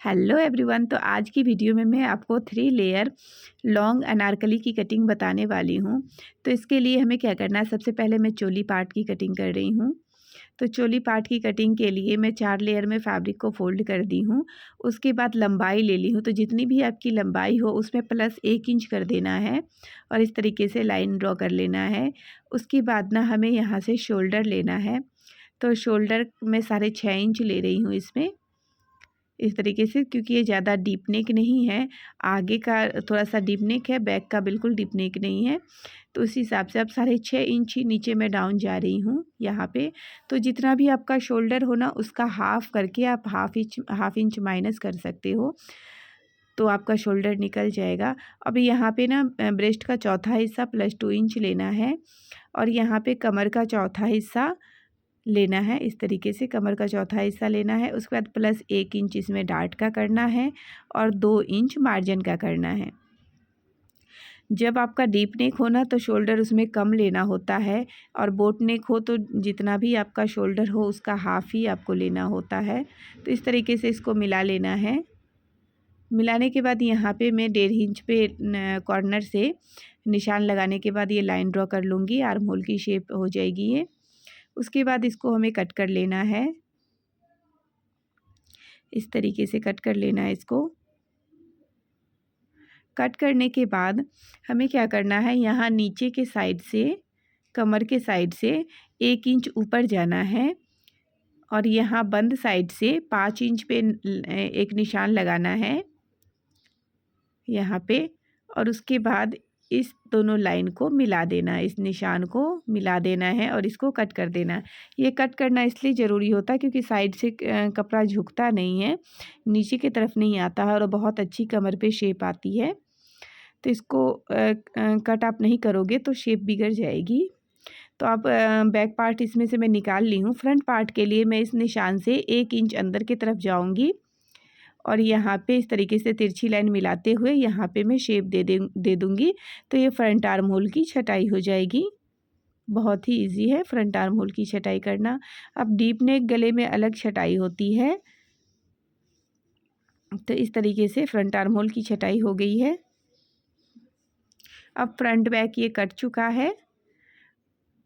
Hello everyone. तो आज की वीडियो में मैं आपको 3 लेयर लॉन्ग अनारकली की कटिंग बताने वाली हूँ। तो इसके लिए हमें क्या करना है, सबसे पहले मैं चोली पार्ट की कटिंग कर रही हूँ। तो चोली पार्ट की कटिंग के लिए मैं 4 लेयर में फैब्रिक को फोल्ड कर दी हूँ। उसके बाद लंबाई ले ली हूँ, तो जितनी भी आपकी लंबाई हो उसमें प्लस 1 इंच कर देना है और इस तरीके से लाइन ड्रॉ कर लेना है। उसके बाद ना हमें यहाँ से शोल्डर लेना है। तो शोल्डर मैं 6.5 इंच ले रही हूँ इसमें, इस तरीके से, क्योंकि ये ज़्यादा डीप नेक नहीं है। आगे का थोड़ा सा डीप नेक है, बैक का बिल्कुल डीप नेक नहीं है। तो उस हिसाब से अब 6.5 इंच ही नीचे मैं डाउन जा रही हूँ यहाँ पे। तो जितना भी आपका शोल्डर हो ना, उसका हाफ़ करके आप हाफ इंच माइनस कर सकते हो, तो आपका शोल्डर निकल जाएगा। अब यहाँ पे ना ब्रेस्ट का चौथा हिस्सा प्लस 2 इंच लेना है और यहाँ पे कमर का चौथा हिस्सा लेना है। इस तरीके से कमर का चौथा हिस्सा लेना है। उसके बाद प्लस 1 इंच इसमें डार्ट का करना है और 2 इंच मार्जिन का करना है। जब आपका डीप नेक हो ना, तो शोल्डर उसमें कम लेना होता है, और बोट नेक हो तो जितना भी आपका शोल्डर हो उसका हाफ़ ही आपको लेना होता है। तो इस तरीके से इसको मिला लेना है। मिलाने के बाद यहाँ पे मैं 1.5 इंच पे कॉर्नर से निशान लगाने के बाद ये लाइन ड्रॉ कर लूँगी। आर्म होल की शेप हो जाएगी ये। उसके बाद इसको हमें कट कर लेना है, इस तरीके से कट कर लेना है इसको। कट करने के बाद हमें क्या करना है, यहाँ नीचे के साइड से, कमर के साइड से 1 इंच ऊपर जाना है और यहाँ बंद साइड से 5 इंच पे एक निशान लगाना है यहाँ पे। और उसके बाद इस दोनों लाइन को मिला देना है, इस निशान को मिला देना है और इसको कट कर देना है। ये कट करना इसलिए ज़रूरी होता है क्योंकि साइड से कपड़ा झुकता नहीं है, नीचे की तरफ नहीं आता है और बहुत अच्छी कमर पे शेप आती है। तो इसको कट आप नहीं करोगे तो शेप बिगड़ जाएगी। तो आप बैक पार्ट इसमें से मैं निकाल ली हूँ। फ्रंट पार्ट के लिए मैं इस निशान से 1 इंच अंदर की तरफ जाऊँगी और यहाँ पे इस तरीके से तिरछी लाइन मिलाते हुए यहाँ पे मैं शेप दे दूँगी। तो ये फ्रंट आर्म होल की छटाई हो जाएगी। बहुत ही इजी है फ्रंट आर्म होल की छटाई करना। अब डीप नेक गले में अलग छटाई होती है। तो इस तरीके से फ्रंट आर्म होल की छटाई हो गई है। अब फ्रंट बैक ये कट चुका है।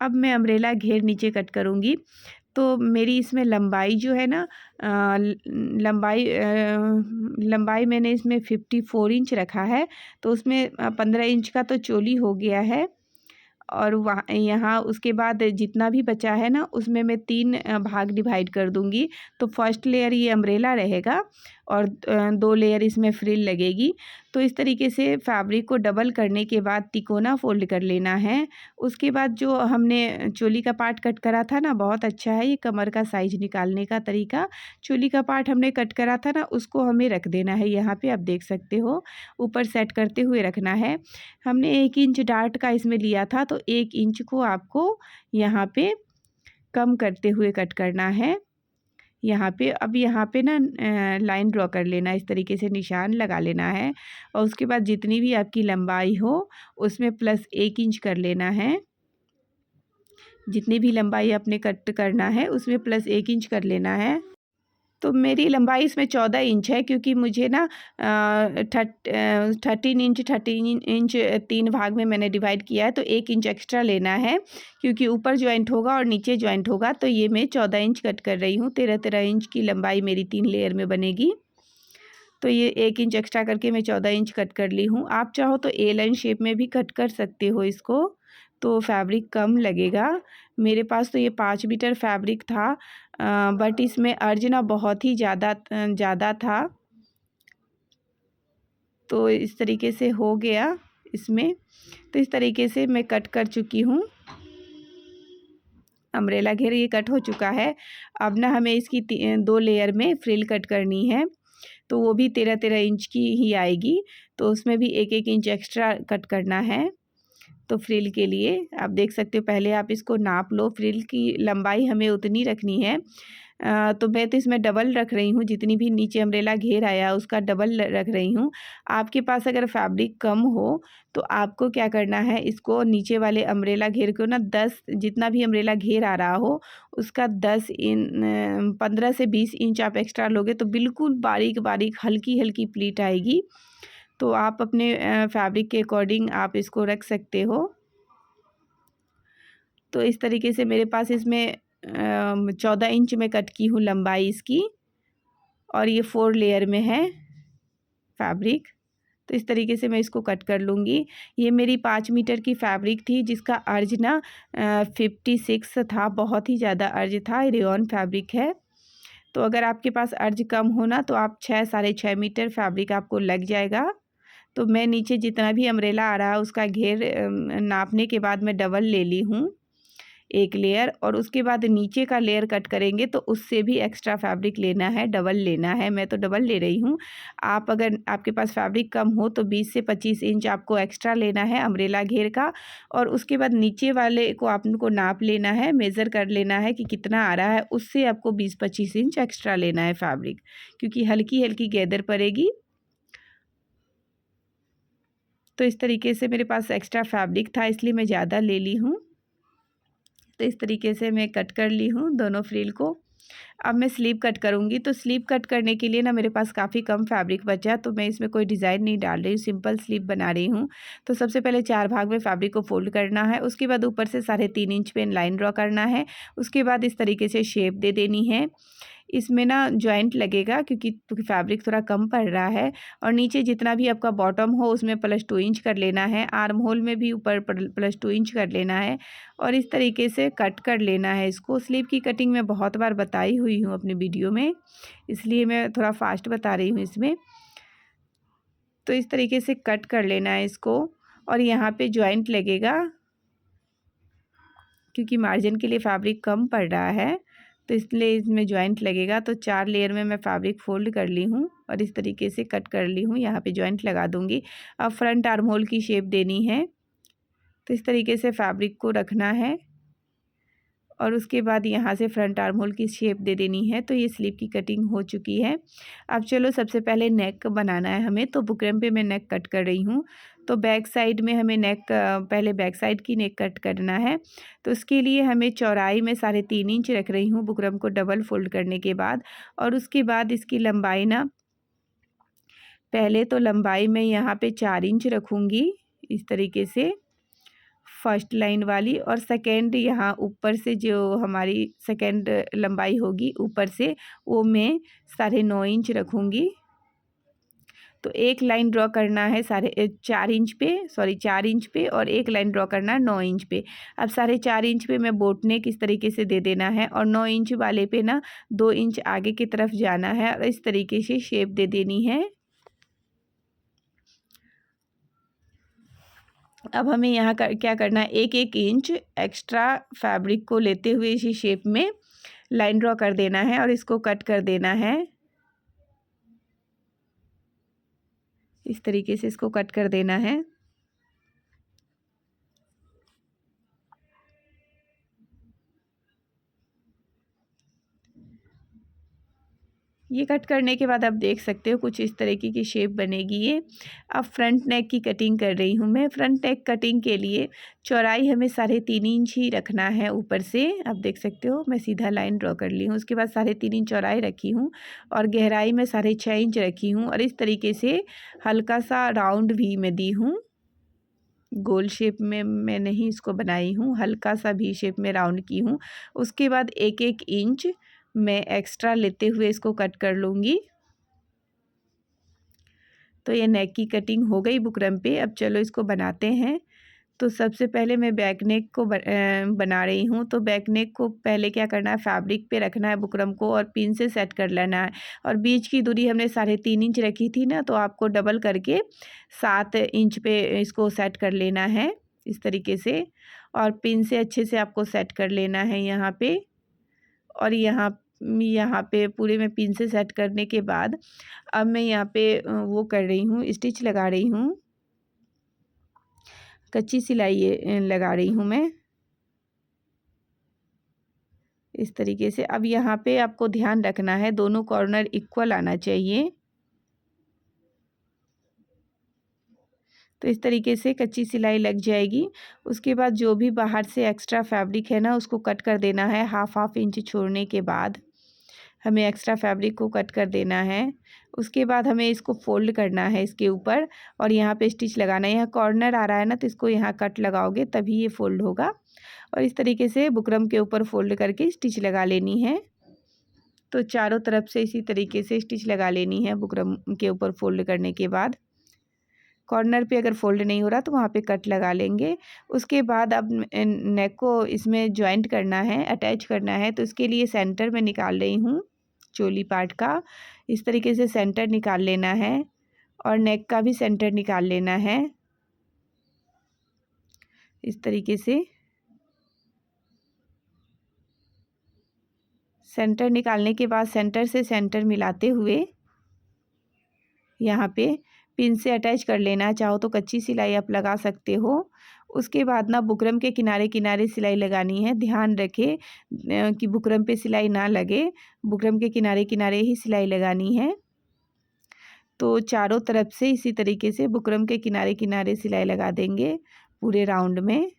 अब मैं अम्ब्रेला घेर नीचे कट करूँगी। तो मेरी इसमें लंबाई जो है ना, लंबाई मैंने इसमें 54 इंच रखा है। तो उसमें 15 इंच का तो चोली हो गया है और वहाँ यहाँ उसके बाद जितना भी बचा है ना, उसमें मैं 3 भाग डिवाइड कर दूँगी। तो फर्स्ट लेयर ये अम्ब्रेला रहेगा और 2 लेयर इसमें फ्रिल लगेगी। तो इस तरीके से फैब्रिक को डबल करने के बाद तिकोना फ़ोल्ड कर लेना है। उसके बाद जो हमने चोली का पार्ट कट करा था ना, बहुत अच्छा है ये कमर का साइज़ निकालने का तरीका। चोली का पार्ट हमने कट करा था ना, उसको हमें रख देना है यहाँ पे, आप देख सकते हो ऊपर सेट करते हुए रखना है। हमने 1 इंच डार्ट का इसमें लिया था, तो 1 इंच को आपको यहाँ पे कम करते हुए कट करना है। यहाँ पे अब यहाँ पे ना लाइन ड्रॉ कर लेना है, इस तरीके से निशान लगा लेना है और उसके बाद जितनी भी आपकी लंबाई हो उसमें प्लस 1 इंच कर लेना है। जितनी भी लंबाई आपने कट करना है उसमें प्लस 1 इंच कर लेना है। तो मेरी लंबाई इसमें 14 इंच है, क्योंकि मुझे ना 13 इंच 3 भाग में मैंने डिवाइड किया है, तो 1 इंच एक्स्ट्रा लेना है क्योंकि ऊपर जॉइंट होगा और नीचे जॉइंट होगा। तो ये मैं 14 इंच कट कर रही हूँ। 13 इंच की लंबाई मेरी 3 लेयर में बनेगी। तो ये 1 इंच एक्स्ट्रा करके मैं 14 इंच कट कर ली हूँ। आप चाहो तो ए लाइन शेप में भी कट कर सकते हो इसको, तो फैब्रिक कम लगेगा। मेरे पास तो ये 5 मीटर फैब्रिक था, बट इसमें अर्ज ना बहुत ही ज़्यादा था, तो इस तरीके से हो गया इसमें। तो इस तरीके से मैं कट कर चुकी हूँ। अम्ब्रेला घेर ये कट हो चुका है। अब ना हमें इसकी 2 लेयर में फ्रिल कट करनी है, तो वो भी 13 इंच की ही आएगी। तो उसमें भी 1 इंच एक्स्ट्रा कट करना है। तो फ्रिल के लिए आप देख सकते हो, पहले आप इसको नाप लो। फ्रिल की लंबाई हमें उतनी रखनी है तो मैं तो इसमें डबल रख रही हूँ, जितनी भी नीचे अम्ब्रेला घेर आया उसका डबल रख रही हूँ। आपके पास अगर फैब्रिक कम हो तो आपको क्या करना है, इसको नीचे वाले अम्ब्रेला घेर को ना 10, जितना भी अम्ब्रेला घेर आ रहा हो उसका 15 से 20 इंच आप एक्स्ट्रा लोगे तो बिल्कुल बारीक बारीक हल्की हल्की प्लीट आएगी। तो आप अपने फैब्रिक के अकॉर्डिंग आप इसको रख सकते हो। तो इस तरीके से मेरे पास इसमें 14 इंच में कट की हूँ लंबाई इसकी, और ये 4 लेयर में है फैब्रिक। तो इस तरीके से मैं इसको कट कर लूँगी। ये मेरी 5 मीटर की फैब्रिक थी जिसका अर्ज ना 56 था, बहुत ही ज़्यादा अर्ज था, रेयॉन फैब्रिक है। तो अगर आपके पास अर्ज कम हो ना तो आप 6 साढ़े 6 मीटर फैब्रिक आपको लग जाएगा। तो मैं नीचे जितना भी अम्ब्रेला आ रहा है उसका घेर नापने के बाद मैं डबल ले ली हूँ एक लेयर, और उसके बाद नीचे का लेयर कट करेंगे तो उससे भी एक्स्ट्रा फैब्रिक लेना है, डबल लेना है। मैं तो डबल ले रही हूँ। आप अगर आपके पास फैब्रिक कम हो तो 20 से 25 इंच आपको एक्स्ट्रा लेना है अम्ब्रेला घेर का, और उसके बाद नीचे वाले को आपको नाप लेना है, मेज़र कर लेना है कि कितना आ रहा है, उससे आपको 20-25 इंच एक्स्ट्रा लेना है फैब्रिक, क्योंकि हल्की हल्की गैदर पड़ेगी। तो इस तरीके से मेरे पास एक्स्ट्रा फैब्रिक था इसलिए मैं ज़्यादा ले ली हूँ। तो इस तरीके से मैं कट कर ली हूँ दोनों फ्रिल को। अब मैं स्लीव कट करूँगी। तो स्लीव कट करने के लिए ना मेरे पास काफ़ी कम फैब्रिक बचा, तो मैं इसमें कोई डिज़ाइन नहीं डाल रही हूँ, सिंपल स्लीव बना रही हूँ। तो सबसे पहले 4 भाग में फैब्रिक को फोल्ड करना है, उसके बाद ऊपर से 3.5 इंच पे लाइन ड्रॉ करना है, उसके बाद इस तरीके से शेप दे देनी है। इसमें ना जॉइंट लगेगा क्योंकि फैब्रिक थोड़ा कम पड़ रहा है, और नीचे जितना भी आपका बॉटम हो उसमें +2 इंच कर लेना है, आर्म होल में भी ऊपर +2 इंच कर लेना है, और इस तरीके से कट कर लेना है इसको। स्लीव की कटिंग मैं बहुत बार बताई हुई हूँ अपनी वीडियो में, इसलिए मैं थोड़ा फास्ट बता रही हूँ इसमें। तो इस तरीके से कट कर लेना है इसको, और यहाँ पे जॉइंट लगेगा क्योंकि मार्जिन के लिए फैब्रिक कम पड़ रहा है, तो इसलिए इसमें जॉइंट लगेगा। तो 4 लेयर में मैं फैब्रिक फोल्ड कर ली हूँ और इस तरीके से कट कर ली हूँ, यहाँ पे जॉइंट लगा दूँगी। अब फ्रंट आर्म होल की शेप देनी है, तो इस तरीके से फैब्रिक को रखना है, और उसके बाद यहाँ से फ्रंट आर्म होल की शेप दे देनी है। तो ये स्लीव की कटिंग हो चुकी है। अब चलो सबसे पहले नेक बनाना है हमें, तो बुकरम पे मैं नेक कट कर रही हूँ। तो बैक साइड में हमें नेक पहले बैक साइड की नेक कट करना है। तो उसके लिए हमें चौड़ाई में 3.5 इंच रख रही हूँ बुकरम को डबल फोल्ड करने के बाद, और उसके बाद इसकी लंबाई ना, पहले तो लंबाई में यहाँ पे 4 इंच रखूँगी इस तरीके से फर्स्ट लाइन वाली, और सेकेंड यहाँ ऊपर से जो हमारी सेकेंड लंबाई होगी ऊपर से, वो मैं 9.5 इंच रखूँगी। तो एक लाइन ड्रॉ करना है 4.5 इंच पे, 4 इंच पे, और एक लाइन ड्रॉ करना है 9 इंच पे। अब 4.5 इंच पे मैं बोट नेक इस तरीके से दे देना है, और 9 इंच वाले पे ना 2 इंच आगे की तरफ जाना है और इस तरीके से शेप दे देनी है। अब हमें यहाँ क्या करना है, 1-1 इंच एक्स्ट्रा फैब्रिक को लेते हुए इसी शेप में लाइन ड्रॉ कर देना है और इसको कट कर देना है। इस तरीके से इसको कट कर देना है। ये कट करने के बाद आप देख सकते हो कुछ इस तरीके की शेप बनेगी ये। अब फ्रंट नेक की कटिंग कर रही हूँ मैं। फ्रंट नेक कटिंग के लिए चौड़ाई हमें 3.5 इंच ही रखना है ऊपर से। आप देख सकते हो मैं सीधा लाइन ड्रॉ कर ली हूँ, उसके बाद 3.5 इंच चौड़ाई रखी हूँ और गहराई में 6.5 इंच रखी हूँ, और इस तरीके से हल्का सा राउंड भी मैं दी हूँ। गोल शेप में मैं नहीं इसको बनाई हूँ, हल्का सा भी शेप में राउंड की हूँ। उसके बाद 1-1 इंच मैं एक्स्ट्रा लेते हुए इसको कट कर लूँगी। तो ये नेक की कटिंग हो गई बुकरम पे। अब चलो इसको बनाते हैं। तो सबसे पहले मैं बैक नेक को बना रही हूँ। तो बैक नेक को पहले क्या करना है, फैब्रिक पे रखना है बुकरम को और पिन से सेट कर लेना है, और बीच की दूरी हमने 3.5 इंच रखी थी ना, तो आपको डबल करके 7 इंच पे इसको सेट कर लेना है इस तरीके से, और पिन से अच्छे से आपको सेट कर लेना है यहाँ पे। और यहाँ पे पूरे में पिन से सेट करने के बाद अब मैं यहाँ पे वो कर रही हूँ, स्टिच लगा रही हूँ, कच्ची सिलाई लगा रही हूँ मैं इस तरीके से। अब यहाँ पे आपको ध्यान रखना है दोनों कॉर्नर इक्वल आना चाहिए। तो इस तरीके से कच्ची सिलाई लग जाएगी। उसके बाद जो भी बाहर से एक्स्ट्रा फैब्रिक है ना उसको कट कर देना है। हाफ इंच छोड़ने के बाद हमें एक्स्ट्रा फैब्रिक को कट कर देना है। उसके बाद हमें इसको फोल्ड करना है इसके ऊपर और यहाँ पे स्टिच लगाना है। यहाँ कॉर्नर आ रहा है ना तो इसको यहाँ कट लगाओगे तभी ये फोल्ड होगा। और इस तरीके से बुकरम के ऊपर फोल्ड करके स्टिच लगा लेनी है। तो चारों तरफ से इसी तरीके से स्टिच लगा लेनी है बुकरम के ऊपर फोल्ड करने के बाद। कॉर्नर पे अगर फोल्ड नहीं हो रहा तो वहाँ पे कट लगा लेंगे। उसके बाद अब नेक को इसमें जॉइंट करना है, अटैच करना है। तो इसके लिए सेंटर में निकाल रही हूँ चोली पार्ट का। इस तरीके से सेंटर निकाल लेना है और नेक का भी सेंटर निकाल लेना है। इस तरीके से सेंटर निकालने के बाद सेंटर से सेंटर मिलाते हुए यहाँ पे पिन से अटैच कर लेना। चाहो तो कच्ची सिलाई आप लगा सकते हो। उसके बाद ना बुकरम के किनारे किनारे सिलाई लगानी है। ध्यान रखें कि बुकरम पे सिलाई ना लगे, बुकरम के किनारे किनारे ही सिलाई लगानी है। तो चारों तरफ से इसी तरीके से बुकरम के किनारे किनारे सिलाई लगा देंगे पूरे राउंड में।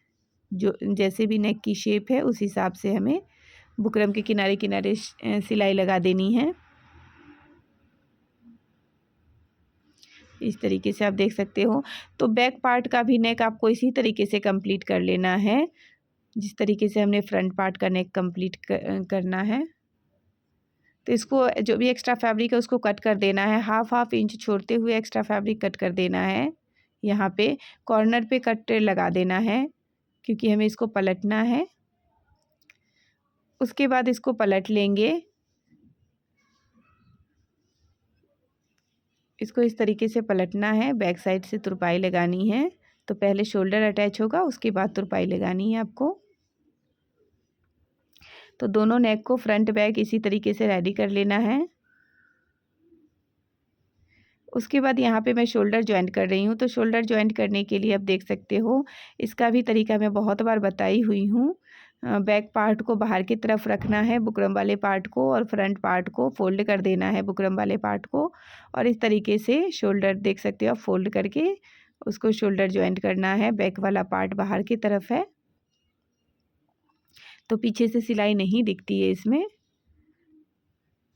जो जैसे भी नेक की शेप है उस हिसाब से हमें बुकरम के किनारे किनारे सिलाई लगा देनी है। इस तरीके से आप देख सकते हो। तो बैक पार्ट का भी नेक आपको इसी तरीके से कंप्लीट कर लेना है जिस तरीके से हमने फ्रंट पार्ट का नेक कंप्लीट करना है। तो इसको जो भी एक्स्ट्रा फैब्रिक है उसको कट कर देना है। हाफ इंच छोड़ते हुए एक्स्ट्रा फैब्रिक कट कर देना है। यहाँ पे कॉर्नर पे कट लगा देना है क्योंकि हमें इसको पलटना है। उसके बाद इसको पलट लेंगे। इसको इस तरीके से पलटना है, बैक साइड से तुरपाई लगानी है। तो पहले शोल्डर अटैच होगा उसके बाद तुरपाई लगानी है आपको। तो दोनों नेक को फ्रंट बैक इसी तरीके से रेडी कर लेना है। उसके बाद यहाँ पे मैं शोल्डर जॉइंट कर रही हूँ। तो शोल्डर जॉइंट करने के लिए आप देख सकते हो इसका भी तरीका मैं बहुत बार बताई हुई हूँ। बैक पार्ट को बाहर की तरफ रखना है बुकरम वाले पार्ट को और फ्रंट पार्ट को फोल्ड कर देना है बुकरम वाले पार्ट को। और इस तरीके से शोल्डर देख सकते हो आप फोल्ड करके उसको शोल्डर जॉइंट करना है। बैक वाला पार्ट बाहर की तरफ है तो पीछे से सिलाई नहीं दिखती है इसमें।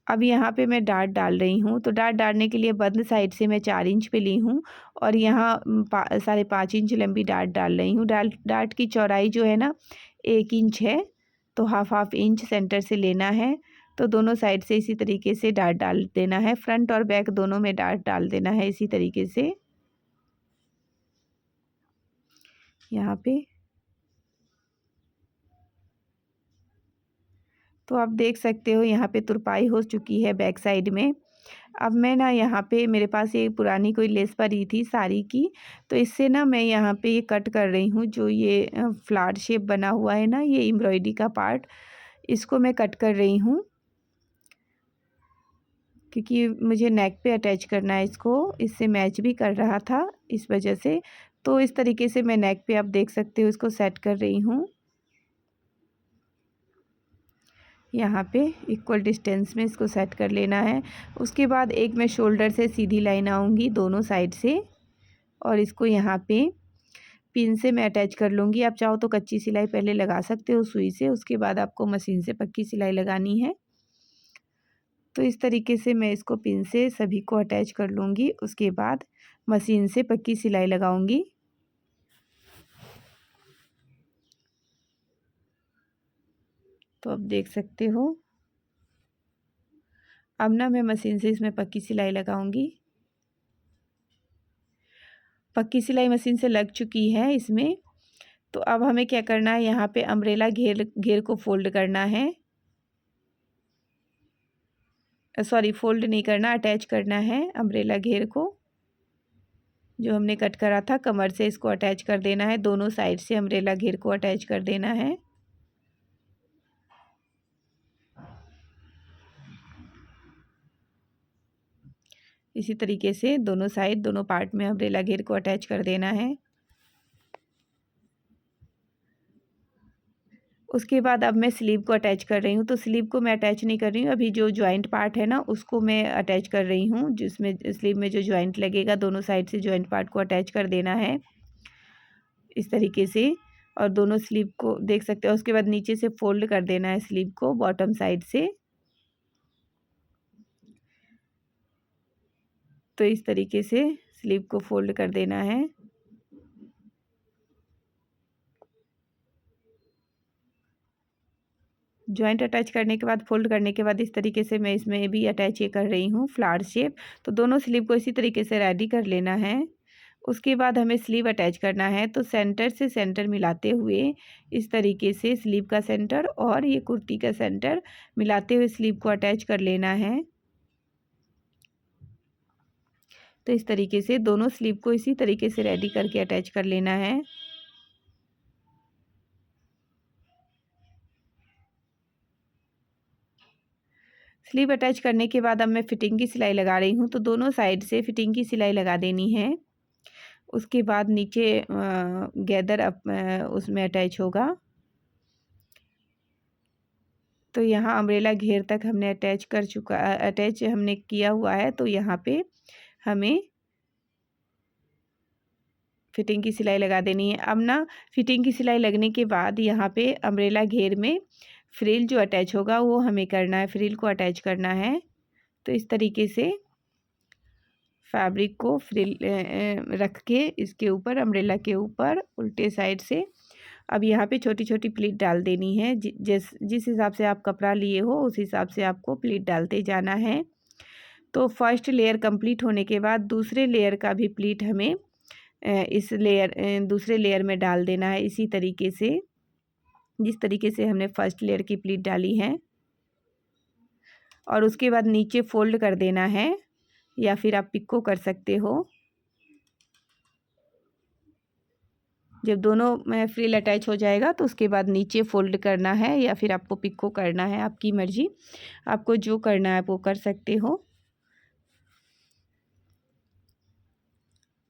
अब यहाँ पे मैं डार्ट डाल रही हूँ। तो डार्ट डालने के लिए बंद साइड से मैं 4 इंच पे ली हूँ और यहाँ 5.5 इंच लंबी डार्ट डाल रही हूँ। डार्ट की चौड़ाई जो है ना 1 इंच है। तो हाफ इंच सेंटर से लेना है। तो दोनों साइड से इसी तरीके से डार्ट डाल देना है। फ्रंट और बैक दोनों में डार्ट डाल देना है इसी तरीके से। यहाँ पे तो आप देख सकते हो यहाँ पे तुरपाई हो चुकी है बैक साइड में। अब मैं ना यहाँ पे मेरे पास ये पुरानी कोई लेस पड़ी थी साड़ी की। तो इससे ना मैं यहाँ पे ये कट कर रही हूँ। जो ये फ्लावर शेप बना हुआ है ना ये एम्ब्रॉयडरी का पार्ट, इसको मैं कट कर रही हूँ क्योंकि मुझे नेक पे अटैच करना है इसको। इससे मैच भी कर रहा था इस वजह से। तो इस तरीके से मैं नेक पे आप देख सकते हो इसको सेट कर रही हूँ। यहाँ पे इक्वल डिस्टेंस में इसको सेट कर लेना है। उसके बाद एक मैं शोल्डर से सीधी लाइन आऊँगी दोनों साइड से और इसको यहाँ पे पिन से मैं अटैच कर लूँगी। आप चाहो तो कच्ची सिलाई पहले लगा सकते हो सुई से, उसके बाद आपको मशीन से पक्की सिलाई लगानी है। तो इस तरीके से मैं इसको पिन से सभी को अटैच कर लूँगी। उसके बाद मशीन से पक्की सिलाई लगाऊँगी। तो आप देख सकते हो अब ना मैं मशीन से इसमें पक्की सिलाई लगाऊंगी। पक्की सिलाई मशीन से लग चुकी है इसमें। तो अब हमें क्या करना है, यहाँ पे अम्ब्रेला घेर को फोल्ड करना है। सॉरी, फोल्ड नहीं करना, अटैच करना है अम्ब्रेला घेर को। जो हमने कट करा था कमर से इसको अटैच कर देना है। दोनों साइड से अम्ब्रेला घेर को अटैच कर देना है। इसी तरीके से दोनों साइड दोनों पार्ट में अम्ब्रेला घेर को अटैच कर देना है। उसके बाद अब मैं स्लीव को अटैच कर रही हूँ। तो स्लीव को मैं अटैच नहीं कर रही हूँ, अभी जो जॉइंट पार्ट है ना उसको मैं अटैच कर रही हूँ, जिसमें स्लीव में जो जॉइंट लगेगा दोनों साइड से जॉइंट पार्ट को अटैच कर देना है इस तरीके से। और दोनों स्लीव को देख सकते हो। उसके बाद नीचे से फोल्ड कर देना है स्लीव को बॉटम साइड से। तो इस तरीके से स्लीव को फोल्ड कर देना है। जॉइंट अटैच करने के बाद फोल्ड करने के बाद इस तरीके से मैं इसमें भी अटैच ये कर रही हूँ फ्लावर शेप। तो दोनों स्लीव को इसी तरीके से रेडी कर लेना है। उसके बाद हमें स्लीव अटैच करना है। तो सेंटर से सेंटर मिलाते हुए इस तरीके से स्लीव का सेंटर और ये कुर्ती का सेंटर मिलाते हुए स्लीव को अटैच कर लेना है। तो इस तरीके से दोनों स्लीव को इसी तरीके से रेडी करके अटैच कर लेना है। स्लीव अटैच करने के बाद अब मैं फिटिंग की सिलाई लगा रही हूँ। तो दोनों साइड से फिटिंग की सिलाई लगा देनी है। उसके बाद नीचे गैदर उसमें अटैच होगा। तो यहाँ अम्ब्रेला घेर तक हमने अटैच हमने किया हुआ है। तो यहाँ पे हमें फिटिंग की सिलाई लगा देनी है। अब ना फिटिंग की सिलाई लगने के बाद यहाँ पे अम्ब्रेला घेर में फ्रिल जो अटैच होगा वो हमें करना है, फ्रिल को अटैच करना है। तो इस तरीके से फैब्रिक को फ्रिल रख के इसके ऊपर अम्ब्रेला के ऊपर उल्टे साइड से अब यहाँ पे छोटी छोटी प्लीट डाल देनी है। जिस हिसाब से आप कपड़ा लिए हो उस हिसाब से आपको प्लीट डालते जाना है। तो फर्स्ट लेयर कंप्लीट होने के बाद दूसरे लेयर का भी प्लीट हमें दूसरे लेयर में डाल देना है, इसी तरीके से जिस तरीके से हमने फर्स्ट लेयर की प्लीट डाली है। और उसके बाद नीचे फोल्ड कर देना है या फिर आप पिको कर सकते हो। जब दोनों में फ्रिल अटैच हो जाएगा तो उसके बाद नीचे फोल्ड करना है या फिर आपको पिको करना है, आपकी मर्जी, आपको जो करना है वो कर सकते हो।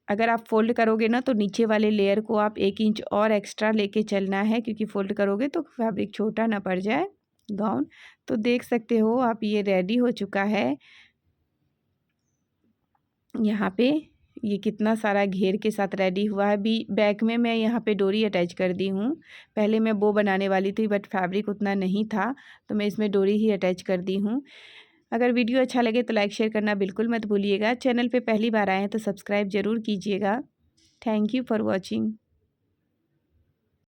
अगर आप फोल्ड करोगे ना तो नीचे वाले लेयर को आप 1 इंच और एक्स्ट्रा लेके चलना है, क्योंकि फोल्ड करोगे तो फैब्रिक छोटा ना पड़ जाए गाउन। तो देख सकते हो आप ये रेडी हो चुका है। यहाँ पे ये कितना सारा घेर के साथ रेडी हुआ है। बैक में मैं यहाँ पे डोरी अटैच कर दी हूँ। पहले मैं बो बनाने वाली थी बट फैब्रिक उतना नहीं था तो मैं इसमें डोरी ही अटैच कर दी हूँ। अगर वीडियो अच्छा लगे तो लाइक शेयर करना बिल्कुल मत भूलिएगा। चैनल पे पहली बार आए हैं तो सब्सक्राइब ज़रूर कीजिएगा। Thank you for watching.